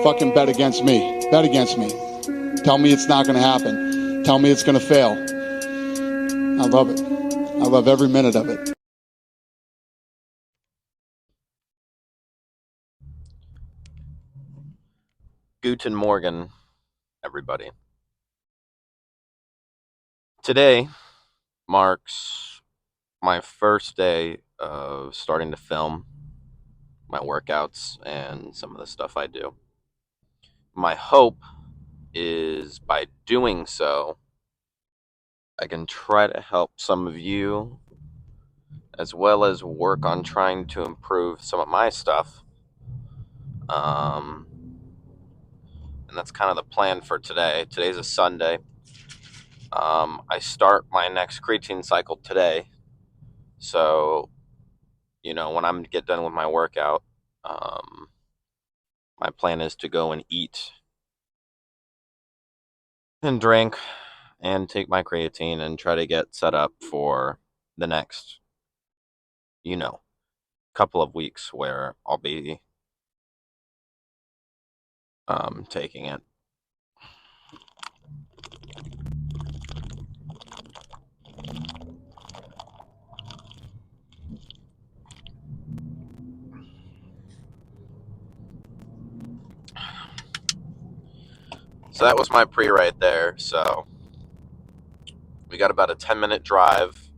Fucking bet against me. Bet against me. Tell me it's not going to happen. Tell me it's going to fail. I love it. I love every minute of it. Guten Morgen, everybody. Today marks my first day of starting to film my workouts and some of the stuff I do. My hope is by doing so, I can try to help some of you as well as work on trying to improve some of my stuff. Um, and that's kind of the plan for today. Today's a Sunday. I start my next creatine cycle today. So, when I'm get done with my workout, um, my plan is to go and eat and drink and take my creatine and try to get set up for the next, you know, couple of weeks where I'll be taking it. So that was my pre right there. So we got about a 10-minute drive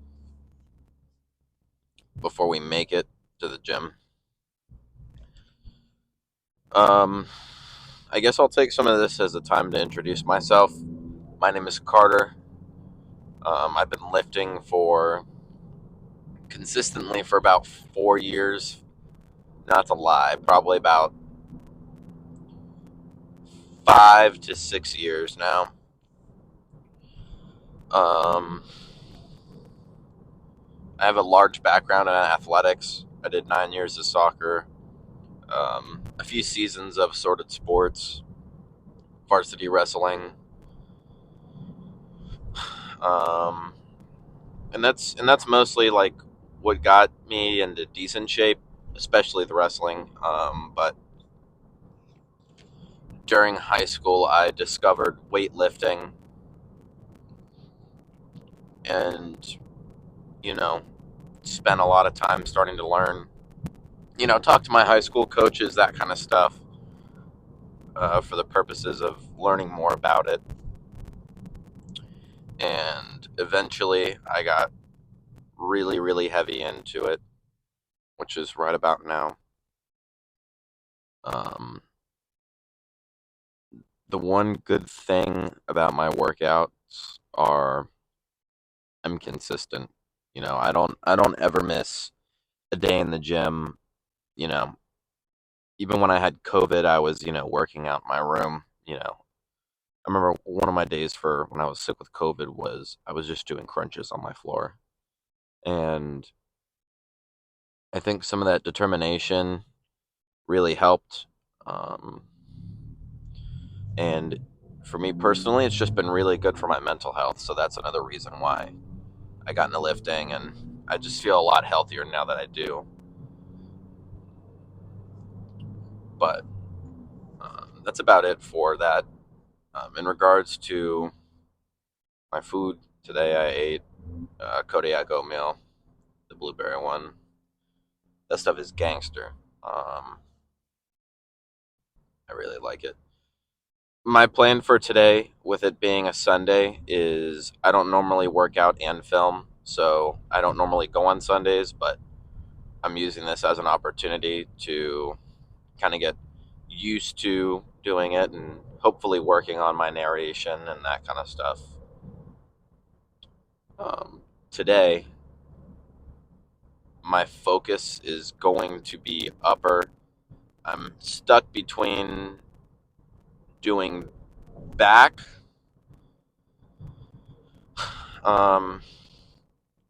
before we make it to the gym. Um, I guess I'll take some of this as a time to introduce myself. My name is Carter. I've been lifting for consistently for about 4 years. Not to lie, probably about 5 to 6 years now. Um, I have a large background in athletics. I did 9 years of soccer, a few seasons of assorted sports, varsity wrestling, um, and that's mostly like what got me into decent shape, especially the wrestling. But during high school, I discovered weightlifting, and you know, spent a lot of time starting to learn. Talk to my high school coaches, that kind of stuff, for the purposes of learning more about it. And eventually, I got really, really heavy into it, which is right about now. Um, the one good thing about my workouts are I'm consistent. I don't ever miss a day in the gym. You know, Even when I had COVID, I was working out in my room. I remember one of my days for when I was sick with COVID was I was just doing crunches on my floor, and I think some of that determination really helped. Um, and for me personally, it's just been really good for my mental health. So that's another reason why I got into lifting, and I just feel a lot healthier now that I do. But that's about it for that. In regards to my food today, I ate Kodiak oatmeal, the blueberry one. That stuff is gangster. I really like it. My plan for today, with it being a Sunday, is I don't normally work out and film, so I don't normally go on Sundays, but I'm using this as an opportunity to kind of get used to doing it and hopefully working on my narration and that kind of stuff. Today, my focus is going to be upper. I'm stuck between doing back, um,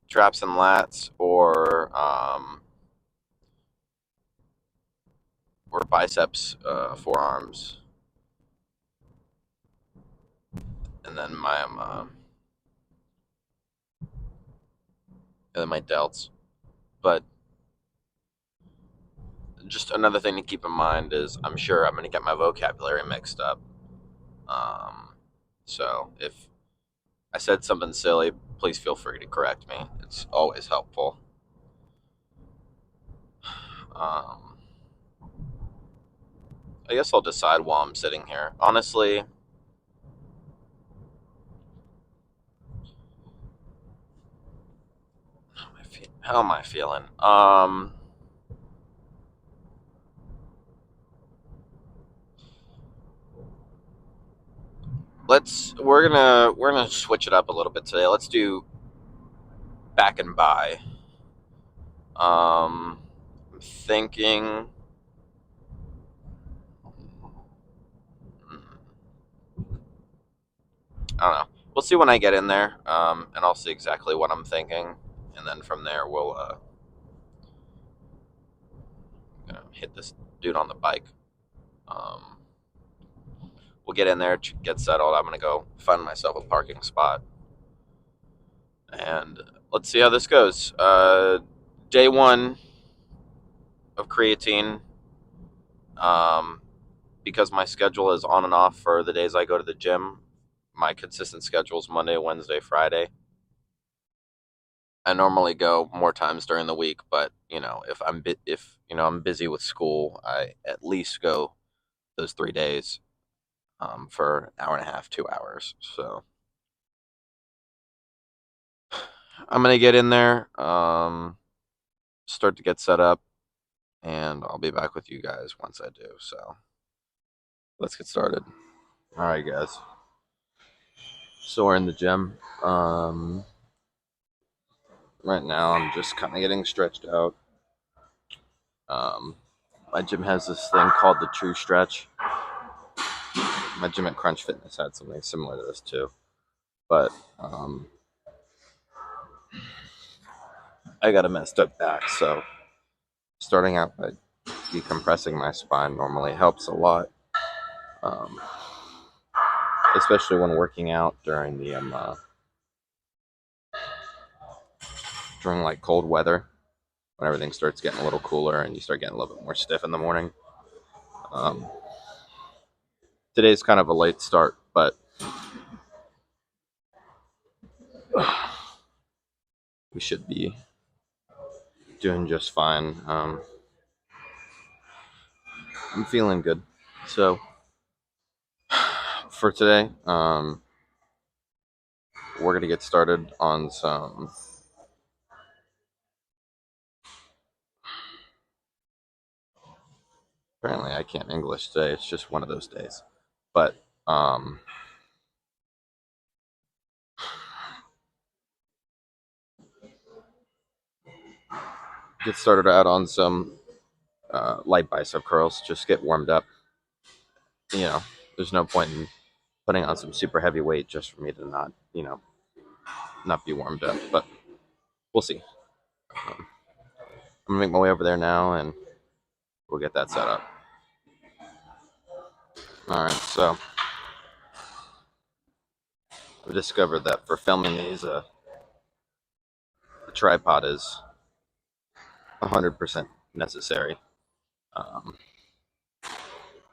traps and lats, or biceps, forearms, and then my delts. But just another thing to keep in mind is I'm sure I'm going to get my vocabulary mixed up. Um, so if I said something silly, please feel free to correct me. It's always helpful. Um, I guess I'll decide while I'm sitting here. Honestly, how am I feeling? We're gonna switch it up a little bit today. Let's do back and by. I'm thinking. I don't know. We'll see when I get in there, and I'll see exactly what I'm thinking, and then from there we'll hit this dude on the bike. Um, we'll get in there, get settled. I'm gonna go find myself a parking spot, and let's see how this goes. Day one of creatine. Um, because my schedule is on and off for the days I go to the gym. My consistent schedule is Monday, Wednesday, Friday. I normally go more times during the week, but if I'm busy with school, I at least go those 3 days for an hour and a half, 2 hours. So I'm gonna get in there, start to get set up, and I'll be back with you guys once I do. So let's get started. All right, guys. So we're in the gym. Right now, I'm just kind of getting stretched out. Um, my gym has this thing called the True Stretch. My gym at Crunch Fitness had something similar to this too, but I got a messed up back, so starting out by decompressing my spine normally helps a lot, um, especially when working out during like cold weather when everything starts getting a little cooler and you start getting a little bit more stiff in the morning. Um, today's kind of a late start, but we should be doing just fine. I'm feeling good. So for today, we're gonna get started on some. Apparently, I can't English today. It's just one of those days. But get started out on some light bicep curls. Just get warmed up. There's no point in putting on some super heavy weight just for me to not be warmed up. But we'll see. I'm gonna make my way over there now, and we'll get that set up. All right. So we discovered that for filming these, a tripod is 100% necessary. Um,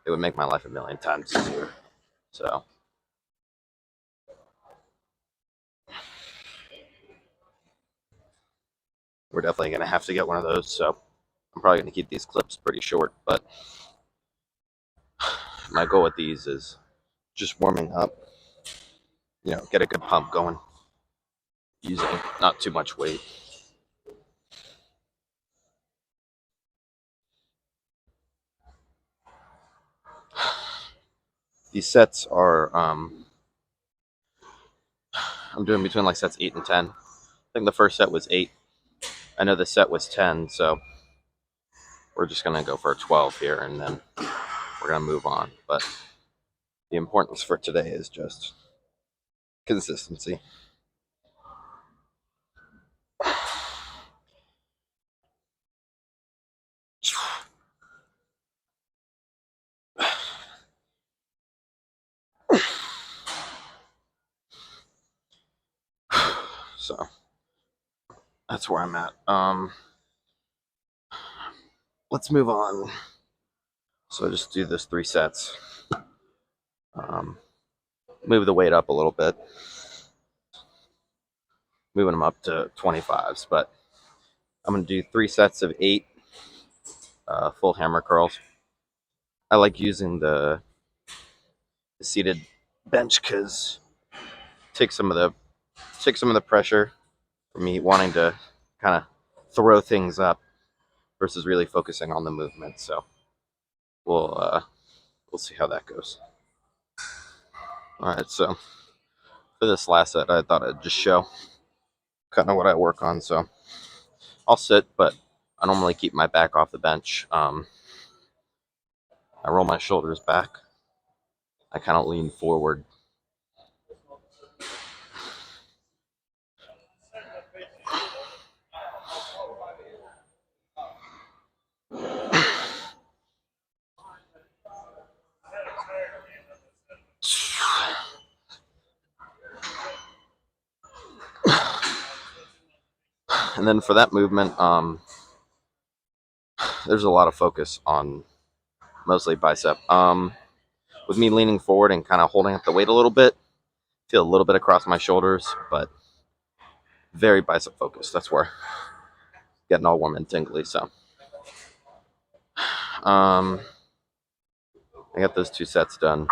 it would make my life a million times easier. So we're definitely going to have to get one of those. So I'm probably going to keep these clips pretty short, but my goal with these is just warming up, get a good pump going using not too much weight. These sets are, I'm doing between like sets 8 and 10. I think the first set was 8. I know the set was 10, so we're just going to go for a 12 here, and then we're going to move on. But the importance for today is just consistency. So that's where I'm at. let's move on. So just do this 3 sets. Move the weight up a little bit, moving them up to 25s, but I'm going to do 3 sets of 8 full hammer curls. I like using the seated bench because take some of the pressure from me wanting to kind of throw things up versus really focusing on the movement. So we'll see how that goes. All right, so for this last set, I thought I'd just show kind of what I work on. So I'll sit, but I normally keep my back off the bench. I roll my shoulders back. I kind of lean forward. And then for that movement, there's a lot of focus on mostly bicep. With me leaning forward and kind of holding up the weight a little bit, feel a little bit across my shoulders, but very bicep focused. That's where getting all warm and tingly. So, I got those 2 sets done.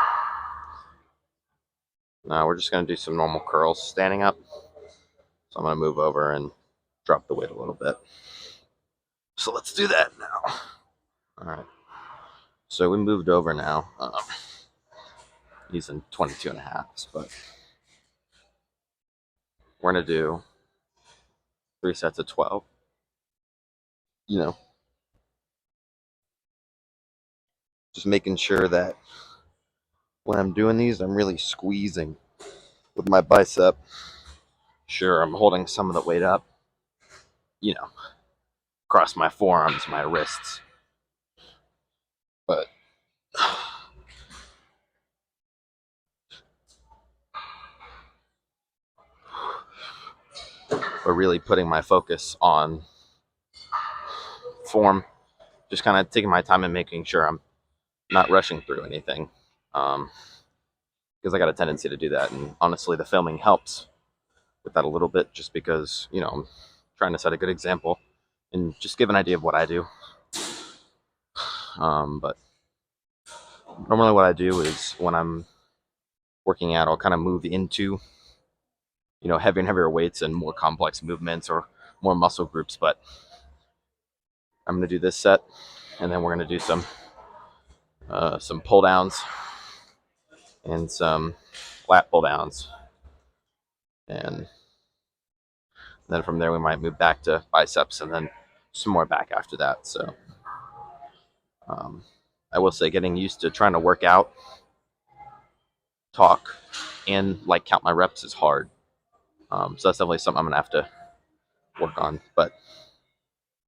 Now we're just gonna do some normal curls standing up. So I'm gonna move over and drop the weight a little bit. So let's do that now. All right. So we moved over now, using 22 and a halves, but we're gonna do 3 sets of 12. You know, just making sure that when I'm doing these, I'm really squeezing with my bicep. Sure, I'm holding some of the weight up, you know, across my forearms, my wrists, but really putting my focus on form, just kind of taking my time and making sure I'm not rushing through anything, because I got a tendency to do that, and honestly, the filming helps with that a little bit, just because I'm trying to set a good example and just give an idea of what I do. But normally, what I do is when I'm working out, I'll kind of move into heavier and heavier weights and more complex movements or more muscle groups. But I'm going to do this set, and then we're going to do some pull downs and some lat pull downs, and then from there we might move back to biceps and then some more back after that. So I will say, getting used to trying to work out, talk, and like count my reps is hard. So that's definitely something I'm gonna have to work on. But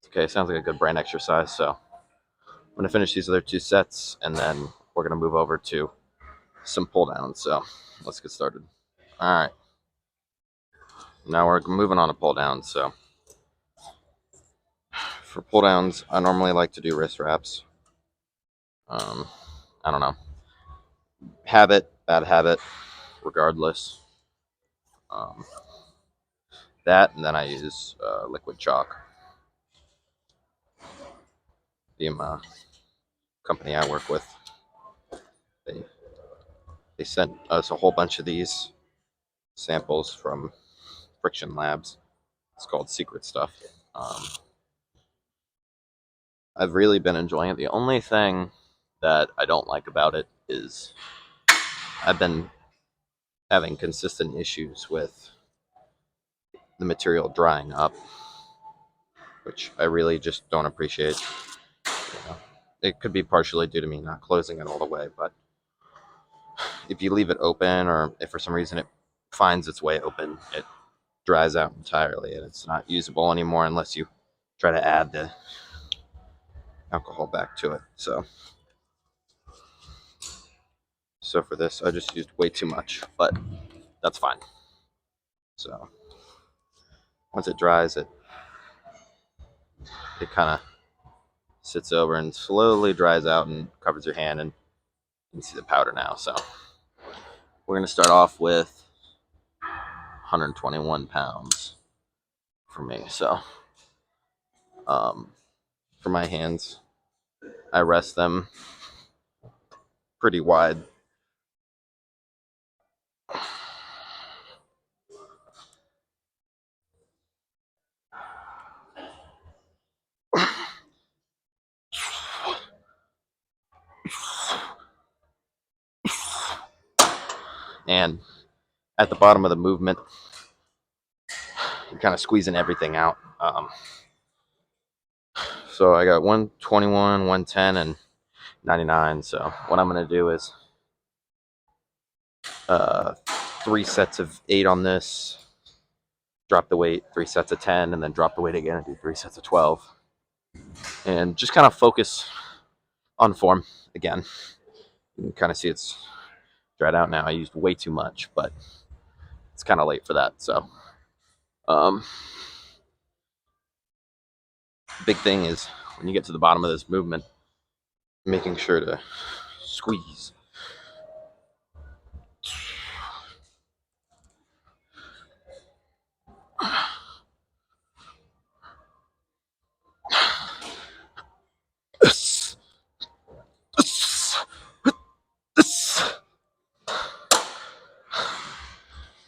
okay, sounds like a good brain exercise. So I'm gonna finish these other 2 sets, and then we're gonna move over to some pull downs. So let's get started. All right, now we're moving on to pull downs. So for pull downs, I normally like to do wrist wraps. I don't know, habit, bad habit, regardless. Um, that, and then I use liquid chalk. The company I work with, they sent us a whole bunch of these samples from Friction Labs. It's called Secret Stuff. I've really been enjoying it. The only thing that I don't like about it is I've been having consistent issues with the material drying up, which I really just don't appreciate. It could be partially due to me not closing it all the way, but if you leave it open, or if for some reason it finds its way open, it dries out entirely and it's not usable anymore unless you try to add the alcohol back to it. So for this, I just used way too much, but that's fine. So once it dries, it kind of sits over and slowly dries out and covers your hand, and you can see the powder now. So we're going to start off with 121 pounds for me. So for my hands, I rest them pretty wide. And at the bottom of the movement, you're kind of squeezing everything out. So I got 121, 110, and 99. So what I'm going to do is 3 sets of 8 on this, drop the weight, 3 sets of 10, and then drop the weight again and do 3 sets of 12. And just kind of focus on form again. You can kind of see it's dried out now. I used way too much, but it's kind of late for that. So big thing is when you get to the bottom of this movement, making sure to squeeze.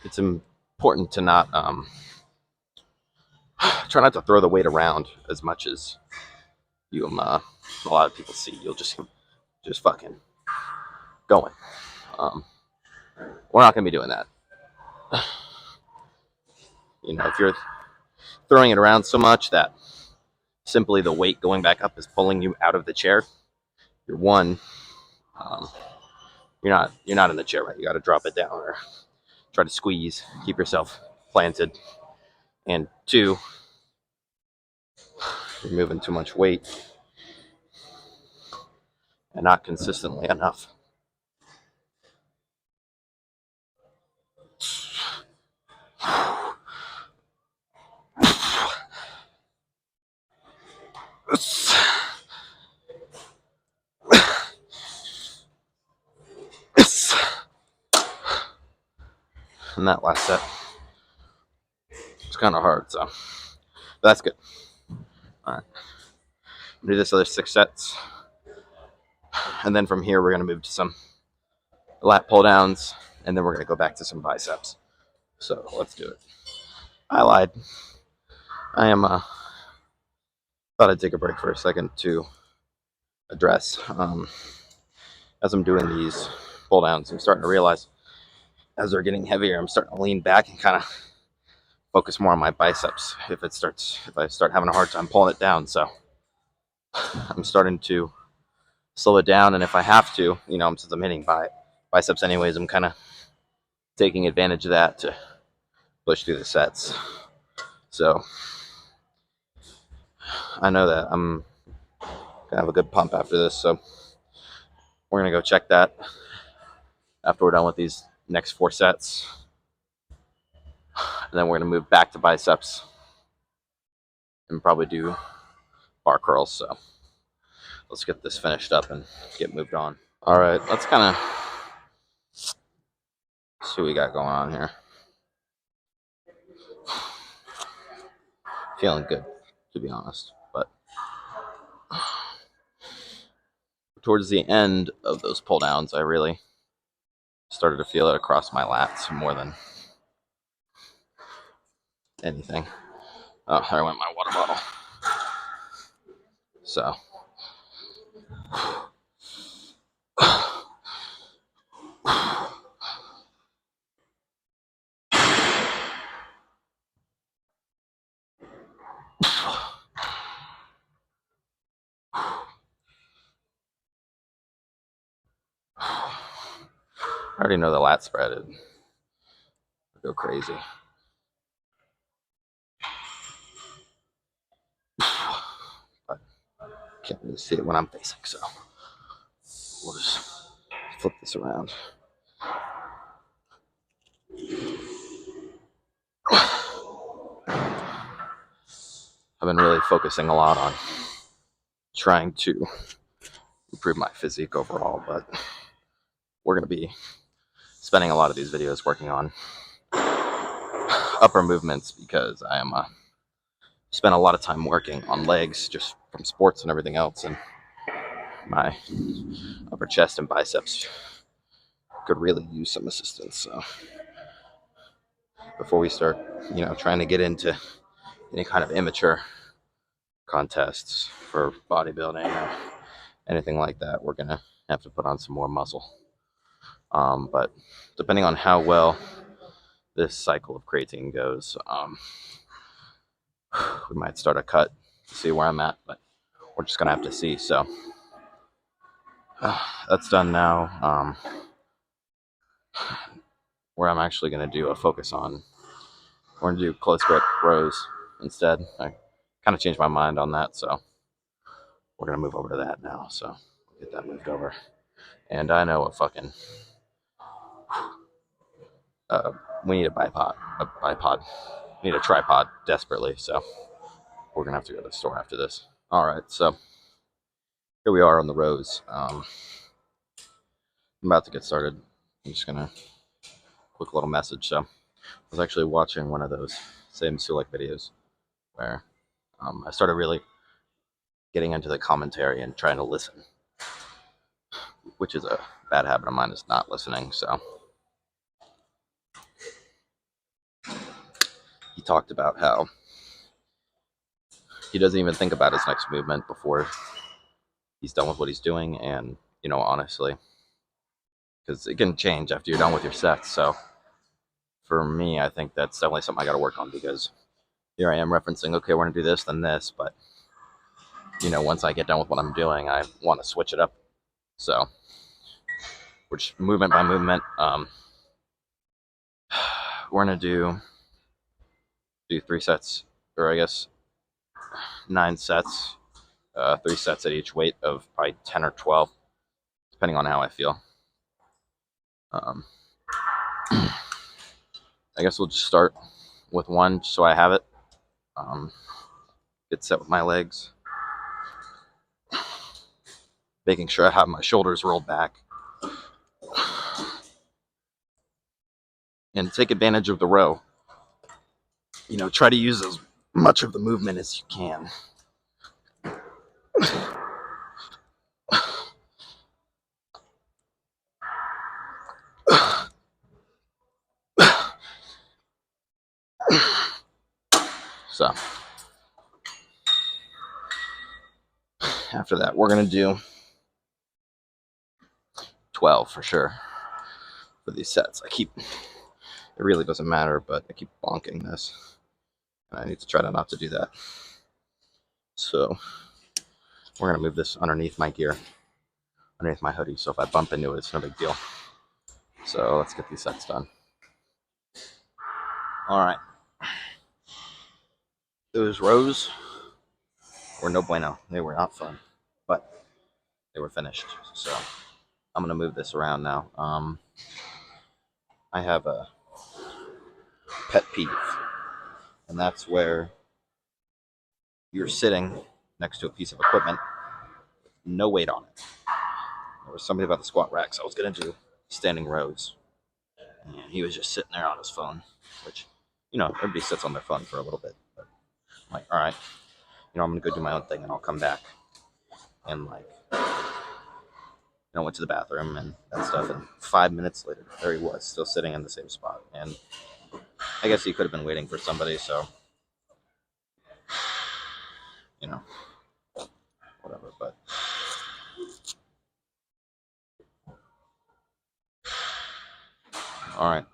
It's important to not try not to throw the weight around as much as you a lot of people see. You'll just fucking going. We're not gonna be doing that. You know, if you're throwing it around so much that simply the weight going back up is pulling you out of the chair, you're um, you're not in the chair right. You got to drop it down or try to squeeze, keep yourself planted. And 2, you're moving too much weight and not consistently enough. And that last set, it's kind of hard, so that's good. All right, do this other 6 sets, and then from here we're gonna move to some lat pull downs, and then we're gonna go back to some biceps. So let's do it. I lied. I am thought I'd take a break for a second to address as I'm doing these pull downs. I'm starting to realize as they're getting heavier, I'm starting to lean back and kind of focus more on my biceps if I start having a hard time pulling it down. So I'm starting to slow it down, and if I have to, you know, since I'm hitting biceps anyways, I'm kind of taking advantage of that to push through the sets. So I know that I'm gonna have a good pump after this, so we're gonna go check that after we're done with these next 4 sets, and then we're gonna move back to biceps and probably do bar curls. So let's get this finished up and get moved on. All right, let's kind of see what we got going on here. Feeling good, to be honest, but towards the end of those pull downs, I really started to feel it across my lats more than anything. Oh, there went my water bottle. So I already know the lat spread would go crazy. But can't really see it when I'm facing, so we'll just flip this around. I've been really focusing a lot on trying to improve my physique overall, but we're going to be spending a lot of these videos working on upper movements because I am spent a lot of time working on legs just from sports and everything else, and my upper chest and biceps could really use some assistance. So before we start, trying to get into any kind of immature contests for bodybuilding or anything like that, we're gonna have to put on some more muscle. But depending on how well this cycle of creatine goes, we might start a cut to see where I'm at, but we're just gonna have to see. So that's done now. Where I'm actually gonna do a focus on, we're gonna do close grip rows instead. I kind of changed my mind on that, so we're gonna move over to that now. So get that moved over. And I know we need a bipod. We need a tripod desperately. So we're gonna have to go to the store after this. All right, so here we are on the rows. I'm about to get started. I'm just gonna quick little message. So I was actually watching one of those same Sulek videos where I started really getting into the commentary and trying to listen, which is a bad habit of mine, is not listening. So he talked about how he doesn't even think about his next movement before he's done with what he's doing. And, honestly, because it can change after you're done with your sets. So for me, I think that's definitely something I got to work on, because here I am referencing, okay, we're going to do this, then this. But, once I get done with what I'm doing, I want to switch it up. So, which movement by movement, we're going to do 3 sets, or I guess 9 sets, 3 sets at each weight of probably 10 or 12, depending on how I feel. I guess we'll just start with 1 so I have it. Get set with my legs, making sure I have my shoulders rolled back, and take advantage of the row. Try to use as much of the movement as you can. So after that, we're going to do 12 for sure for these sets. It really doesn't matter, but I keep bonking this, and I need to try not to do that. So we're going to move this underneath my gear, underneath my hoodie, so if I bump into it, it's no big deal. So let's get these sets done. All right. Those rows were no bueno. They were not fun, but they were finished. So I'm going to move this around now. I have a pet peeve, and that's where you're sitting next to a piece of equipment, no weight on it. There was somebody about the squat racks. I was going to do standing rows, and he was just sitting there on his phone, which, everybody sits on their phone for a little bit. But I'm like, all right, I'm going to go do my own thing, and I'll come back. And, went to the bathroom and that stuff, and 5 minutes later, there he was, still sitting in the same spot. And I guess he could have been waiting for somebody, so, whatever. But all right,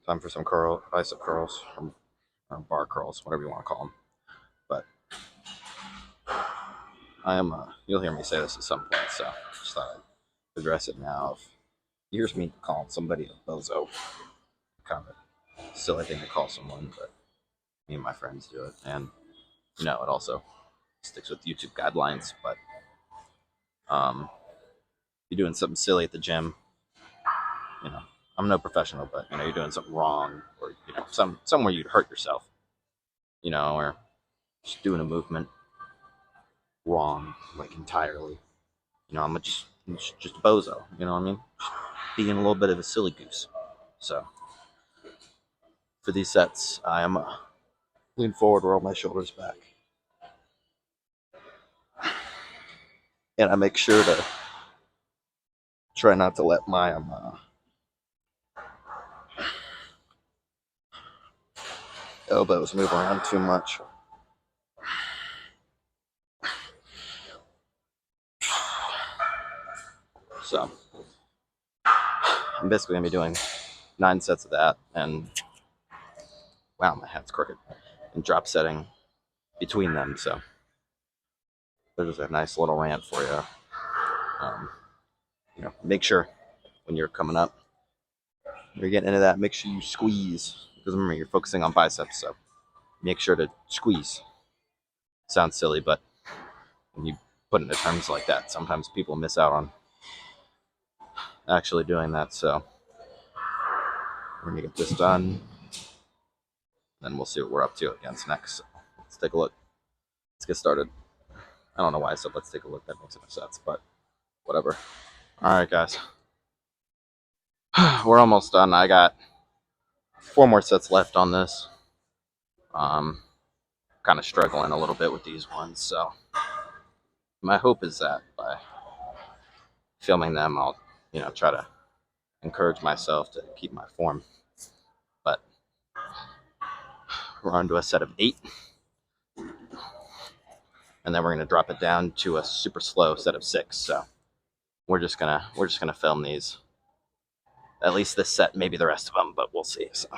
time for some bicep curls, or bar curls, whatever you want to call them. But I am, you'll hear me say this at some point, so I just thought I'd address it now. If you hear me calling somebody a bozo, kind of a silly thing to call someone, but me and my friends do it, and it also sticks with YouTube guidelines. But you're doing something silly at the gym, I'm no professional, but you're doing something wrong, or somewhere you'd hurt yourself, or just doing a movement wrong, like entirely. You know, I'm just a bozo. You know what I mean? Being a little bit of a silly goose. So for these sets, I am lean forward, roll my shoulders back, and I make sure to try not to let my elbows move around too much. So I'm basically gonna be doing 9 sets of that, and wow, my hat's crooked, and drop setting between them. So there's a nice little rant for you. Um, you know, make sure when you're coming up, when you're getting into that, make sure you squeeze, because remember you're focusing on biceps, so make sure to squeeze. Sounds silly, but when you put it into terms like that, sometimes people miss out on actually doing that. So we're gonna get this done, then we'll see what we're up to against next. So let's take a look. Let's get started. I don't know why I said let's take a look. That makes no sense, but whatever. All right, guys. We're almost done. I got 4 more sets left on this. Kind of struggling a little bit with these ones, so my hope is that by filming them, I'll, try to encourage myself to keep my form. But we're on to a set of 8, and then we're gonna drop it down to a super slow set of 6. So we're just gonna film these, at least this set, maybe the rest of them, but we'll see. So.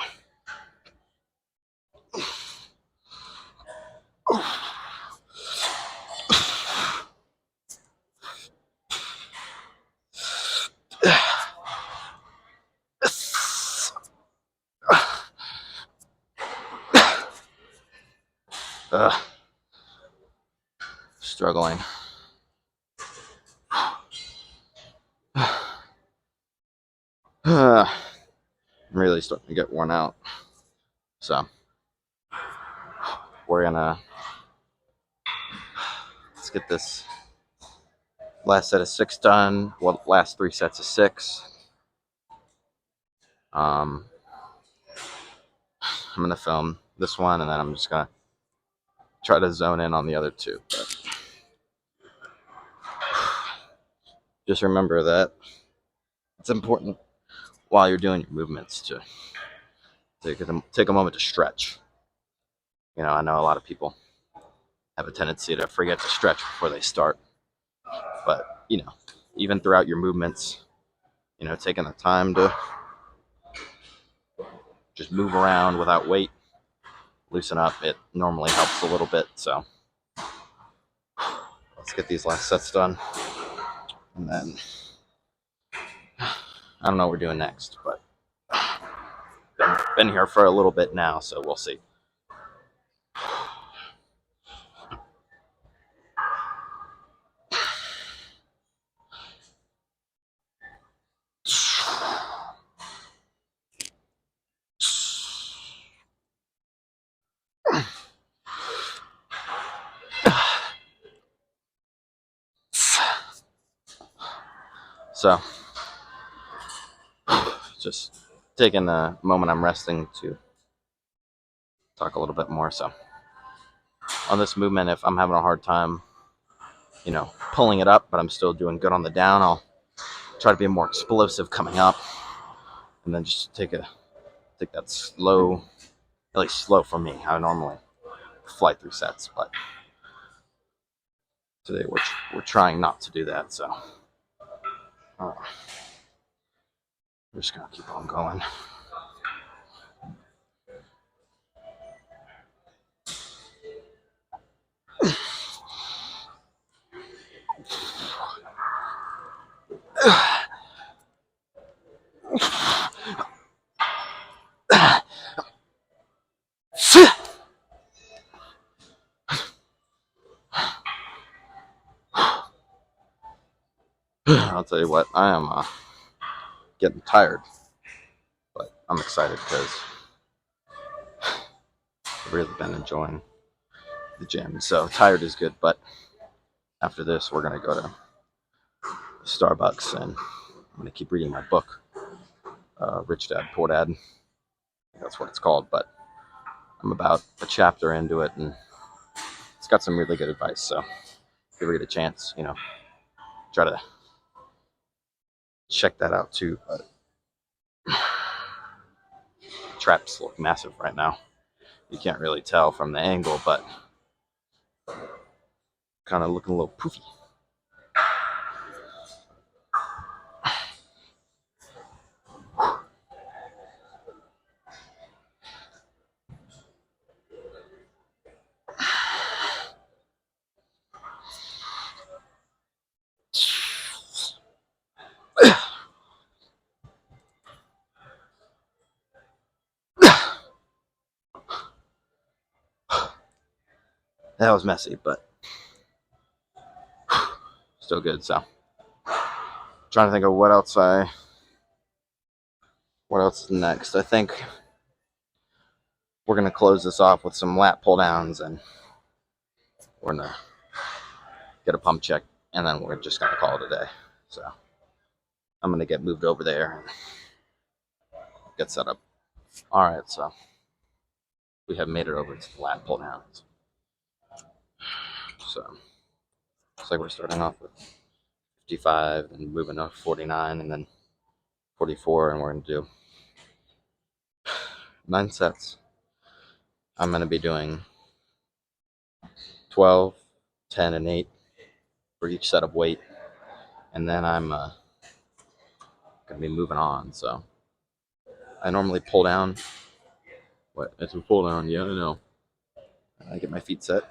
Struggling. I'm really starting to get worn out. So we're gonna let's get this last set of 6 done. Well, last 3 sets of 6. I'm gonna film this one, and then I'm just gonna try to zone in on the other 2. But just remember that it's important while you're doing your movements to take a moment to stretch. I know a lot of people have a tendency to forget to stretch before they start, but even throughout your movements, taking the time to just move around without weight, loosen up, it normally helps a little bit. So let's get these last sets done, and then I don't know what we're doing next, but been here for a little bit now, so we'll see. So just taking the moment I'm resting to talk a little bit more. So on this movement, if I'm having a hard time, pulling it up, but I'm still doing good on the down, I'll try to be more explosive coming up, and then just take that slow, at least slow for me. I normally fly through sets, but today we're trying not to do that. So we're just gonna keep on going. I'll tell you what, I am getting tired, but I'm excited because I've really been enjoying the gym. So tired is good, but after this, we're gonna go to Starbucks and I'm gonna keep reading my book, Rich Dad Poor Dad. That's what it's called, but I'm about a chapter into it, and it's got some really good advice. So if you ever get a chance, try to check that out too. But traps look massive right now. You can't really tell from the angle, but kind of looking a little poofy. That was messy, but still good. So trying to think of what else is next. I think we're gonna close this off with some lat pull downs, and we're gonna get a pump check, and then we're just gonna call it a day. So I'm gonna get moved over there and get set up. All right, so we have made it over to the lat pull downs. So looks like we're starting off with 55 and moving up 49 and then 44, and we're gonna do 9 sets. I'm gonna be doing 12, 10, and 8 for each set of weight, and then I'm gonna be moving on. So I normally pull down. What? It's a pull down. Yeah, I know. I get my feet set.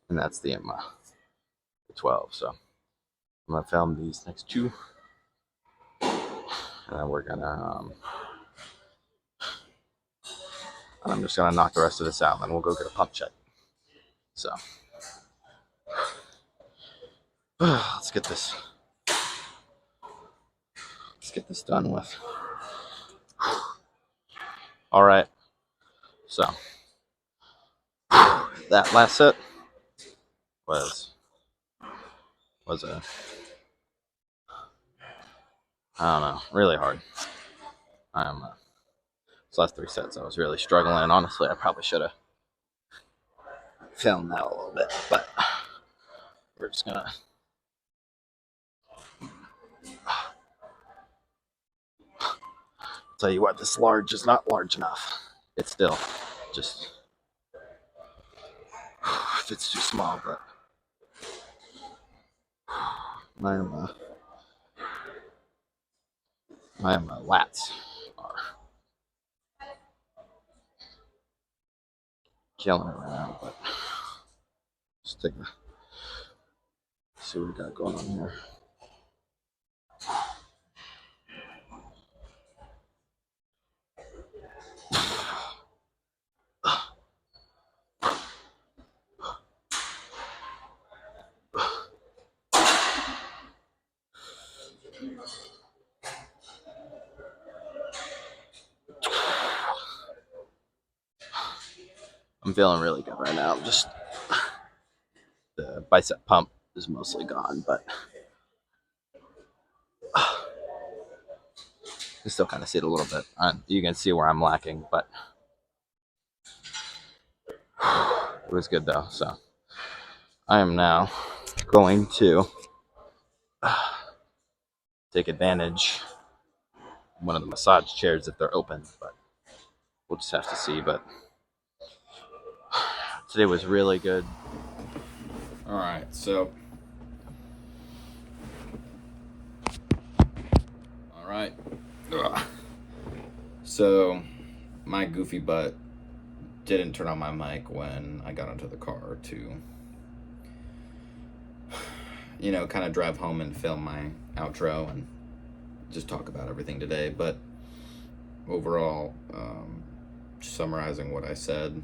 And that's the 12. So I'm gonna film these next 2, and then we're gonna. I'm just gonna knock the rest of this out, and then we'll go get a pump check. So let's get this done with. All right. So that last set was a, I don't know, really hard. This last 3 sets I was really struggling, and honestly I probably should have filmed that a little bit, but we're just gonna tell you what, this large is not large enough. It's still just if it's too small, but my lats are killing it right now, but let's see what we got going on here. I'm feeling really good right now. Just the bicep pump is mostly gone, but you still kind of see it a little bit. You can see where I'm lacking, but it was good though. So I am now going to take advantage of one of the massage chairs if they're open, but we'll just have to see. But today was really good. All right, so all right. Ugh. So my goofy butt didn't turn on my mic when I got into the car to, kind of drive home and film my outro. And just talk about everything today. But overall, just summarizing what I said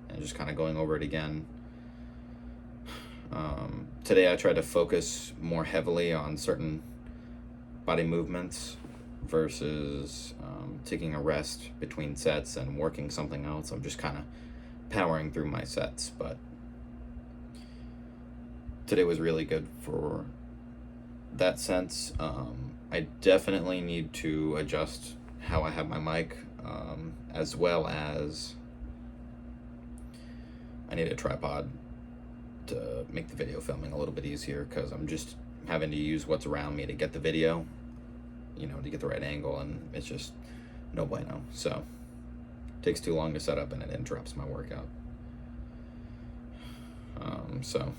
and just kind of going over it again. Today I tried to focus more heavily on certain body movements versus taking a rest between sets and working something else. I'm just kind of powering through my sets, but today was really good for that sense. I definitely need to adjust how I have my mic, as well as I need a tripod to make the video filming a little bit easier, because I'm just having to use what's around me to get the video, to get the right angle, and it's just no bueno. So it takes too long to set up and it interrupts my workout. So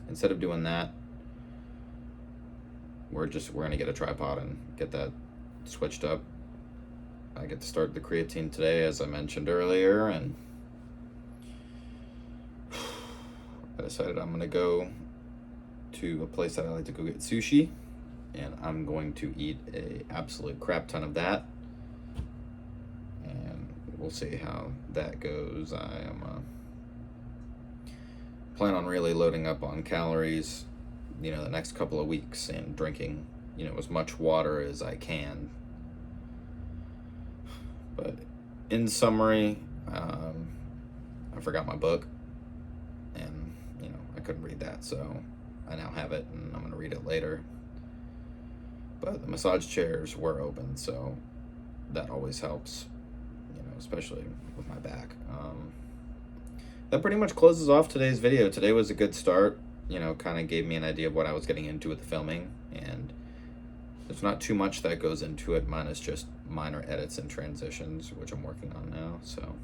instead of doing that, we're gonna get a tripod and get that switched up. I get to start the creatine today, as I mentioned earlier, and I decided I'm gonna go to a place that I like to go get sushi, and I'm going to eat a absolute crap ton of that, and we'll see how that goes. I am plan on really loading up on calories, the next couple of weeks, and drinking, as much water as I can. But in summary, I forgot my book, and I couldn't read that, so I now have it, and I'm gonna read it later. But the massage chairs were open, so that always helps, especially with my back. That pretty much closes off today's video. Today was a good start, kind of gave me an idea of what I was getting into with the filming, and there's not too much that goes into it, minus just minor edits and transitions, which I'm working on now. So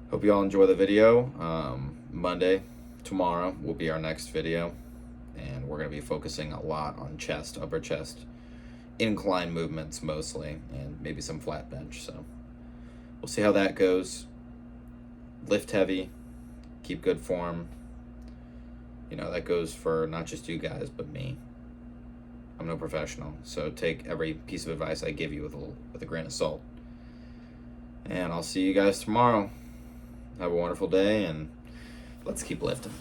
hope you all enjoy the video. Monday, tomorrow, will be our next video, and we're going to be focusing a lot on chest, upper chest, incline movements mostly, and maybe some flat bench. So we'll see how that goes. Lift heavy, keep good form. That goes for not just you guys, but me. I'm no professional, so take every piece of advice I give you with a grain of salt. And I'll see you guys tomorrow. Have a wonderful day, and let's keep lifting.